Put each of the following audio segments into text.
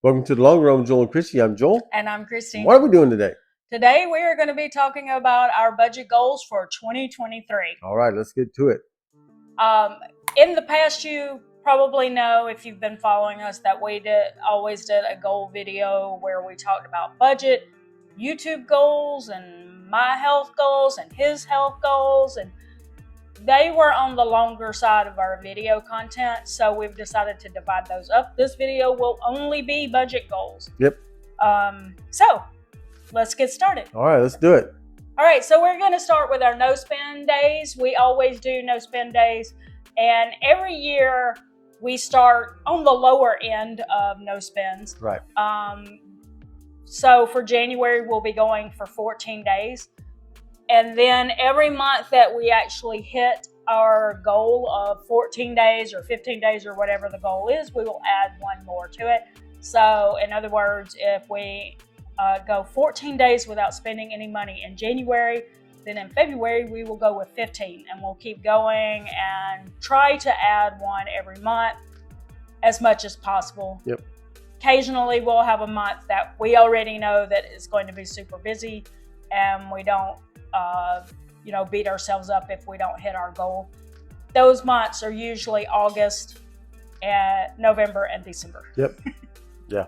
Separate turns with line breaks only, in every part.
Welcome to the Long Run with Joel and Christy. I'm Joel.
And I'm Christine.
What are we doing today?
Today we are going to be talking about our budget goals for 2023.
All right, let's get to it.
In the past, you probably know, if you've been following us, that we always did a goal video where we talked about budget, YouTube goals, and my health goals, and his health goals, and they were on the longer side of our video content, so we've decided to divide those up. This video will only be budget goals.
Yep.
So let's get started.
All right, let's do it.
All right, so we're going to start with our no spend days. We always do no spend days, and every year we start on the lower end of no spends.
Right.
So for January, we'll be going for 14 days. And then every month that we actually hit our goal of 14 days or 15 days or whatever the goal is, we will add one more to it. So in other words, if we go 14 days without spending any money in January, then in February we will go with 15, and we'll keep going and try to add one every month as much as possible.
Yep.
Occasionally we'll have a month that we already know that is going to be super busy, and we don't beat ourselves up if we don't hit our goal. Those months are usually August and November and December.
Yep. Yeah.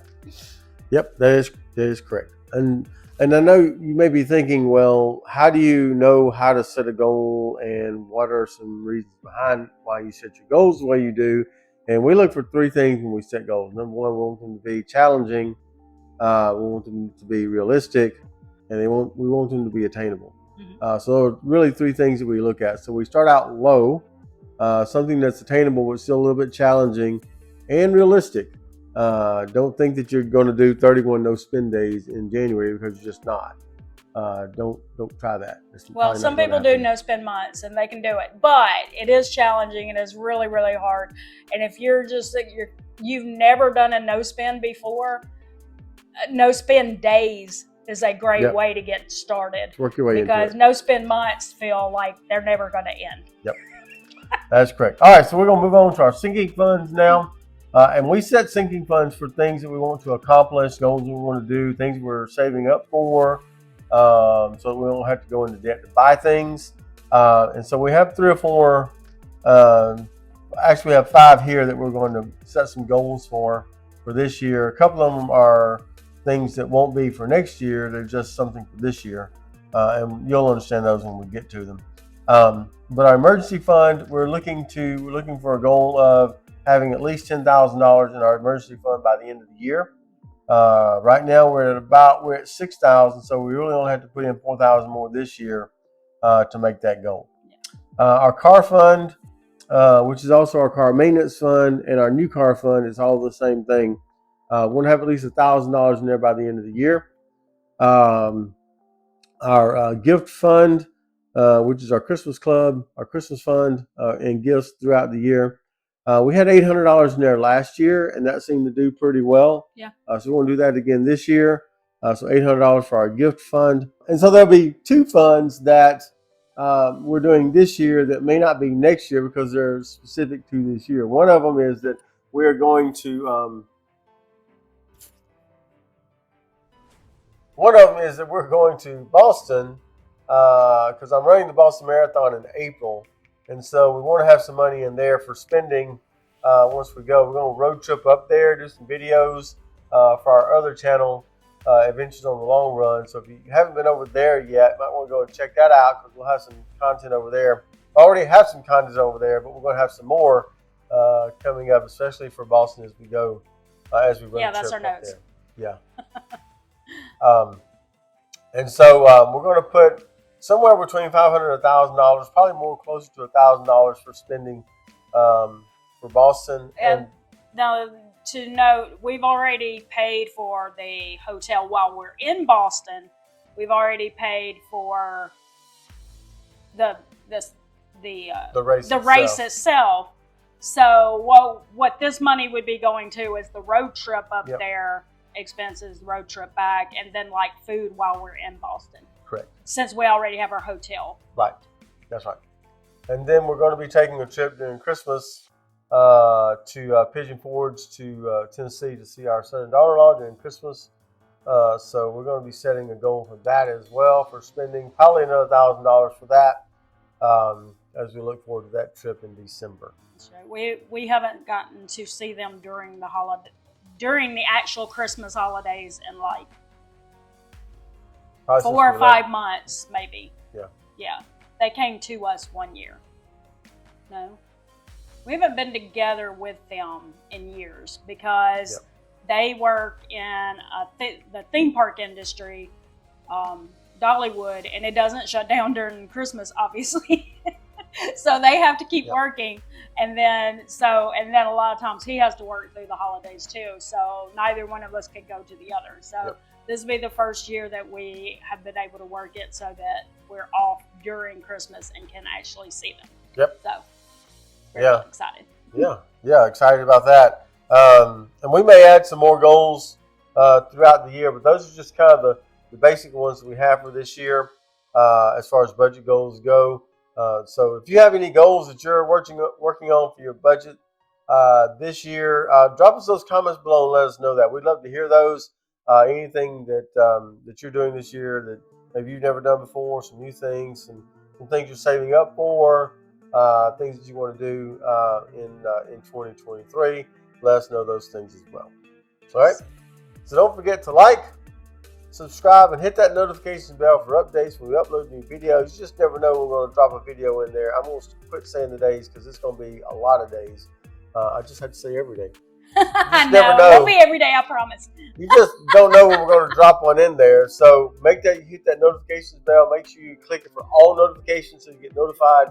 Yep, that is correct. And I know you may be thinking, well, how do you know how to set a goal, and what are some reasons behind why you set your goals the way you do? And we look for three things when we set goals. Number one, we want them to be challenging, we want them to be realistic, and we want them to be attainable.
Mm-hmm.
So really three things that we look at. So we start out low, something that's attainable but still a little bit challenging and realistic. Don't think that you're going to do 31 no spend days in January, because you're just not. Don't try that.
Well, some people do no spend months and they can do it, but it is challenging and it's really, really hard. And if you've never done a no spend before, no spend days is a great way to get started.
Work your way into it.
Because no spend months feel like they're never going to end.
Yep, that's correct. All right, so we're going to move on to our sinking funds now. And we set sinking funds for things that we want to accomplish, goals we want to do, things we're saving up for, so we don't have to go into debt to buy things. And so we have three or four, actually we have 5 here that we're going to set some goals for this year. A couple of them are things that won't be for next year. They're just something for this year. And you'll understand those when we get to them. But our emergency fund, we're looking for a goal of having at least $10,000 in our emergency fund by the end of the year. Right now we're at 6,000, so we really only have to put in 4,000 more this year to make that goal. Our car fund, which is also our car maintenance fund, and our new car fund is all the same thing. We want to have at least $1,000 in there by the end of the year. Our gift fund, which is our Christmas club, our Christmas fund, and gifts throughout the year. We had $800 in there last year, and that seemed to do pretty well.
Yeah.
So we want to do that again this year. So $800 for our gift fund. And so there'll be 2 funds that we're doing this year that may not be next year because they're specific to this year. One of them is that we're going to Boston because I'm running the Boston Marathon in April. And so we want to have some money in there for spending once we go. We're going to road trip up there, do some videos for our other channel, Adventures on the Long Run. So if you haven't been over there yet, you might want to go and check that out, because we'll have some content over there. I already have some content over there, but we're going to have some more coming up, especially for Boston as we go, as we run the trip.
That's our notes.
There. Yeah. And so we're going to put somewhere between $500 and $1,000, probably more closer to $1,000 for spending for Boston.
And now, to note, we've already paid for the hotel while we're in Boston. We've already paid for the race itself. So what this money would be going to is the road trip up there, expenses, road trip back, and then like food while we're in Boston.
Correct.
Since we already have our hotel.
Right. That's right. And then we're going to be taking a trip during Christmas to Pigeon Forge to Tennessee to see our son and daughter-in-law during Christmas. So we're going to be setting a goal for that as well, for spending probably another $1,000 for that as we look forward to that trip in December.
So we haven't gotten to see them during the actual Christmas holidays in like
Probably
4 or 5 months, maybe.
Yeah.
Yeah. They came to us one year. No. We haven't been together with them in years because they work in the theme park industry, Dollywood, and it doesn't shut down during Christmas, obviously. So they have to keep working, and then a lot of times he has to work through the holidays too. So neither one of us could go to the other. So this will be the first year that we have been able to work it so that we're off during Christmas and can actually see them.
Yep.
So we're really excited.
Yeah, excited about that. And we may add some more goals throughout the year, but those are just kind of the basic ones that we have for this year as far as budget goals go. So if you have any goals that you're working on for your budget this year, drop us those comments below and let us know that. We'd love to hear those. Anything that you're doing this year that maybe you've never done before, some new things, some things you're saving up for, things that you want to do in 2023. Let us know those things as well. All right. So don't forget to like, subscribe, and hit that notification bell for updates when we upload new videos. You just never know when we're going to drop a video in there. I'm going to quit saying the days because it's going to be a lot of days. I just have to say every day.
I know. It'll be every day, I promise.
You just don't know when we're going to drop one in there. So make that you hit that notifications bell. Make sure you click it for all notifications so you get notified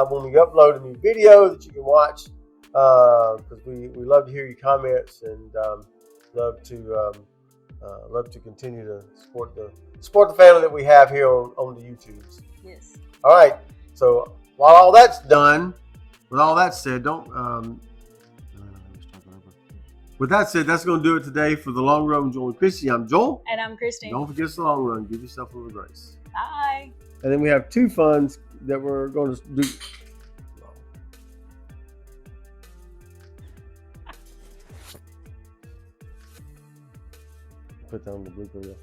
when we upload a new video that you can watch. Because we love to hear your comments and love to continue to support the family that we have here on the YouTubes.
Yes.
All right. So while all that's done, with all that said, with that said, that's going to do it today for the Long Run with Joel and Christy. I'm Joel.
And I'm Christy.
Don't forget the long run. Give yourself a little grace.
Bye.
And then we have 2 funds that we're going to do. Put that on the blooper reel.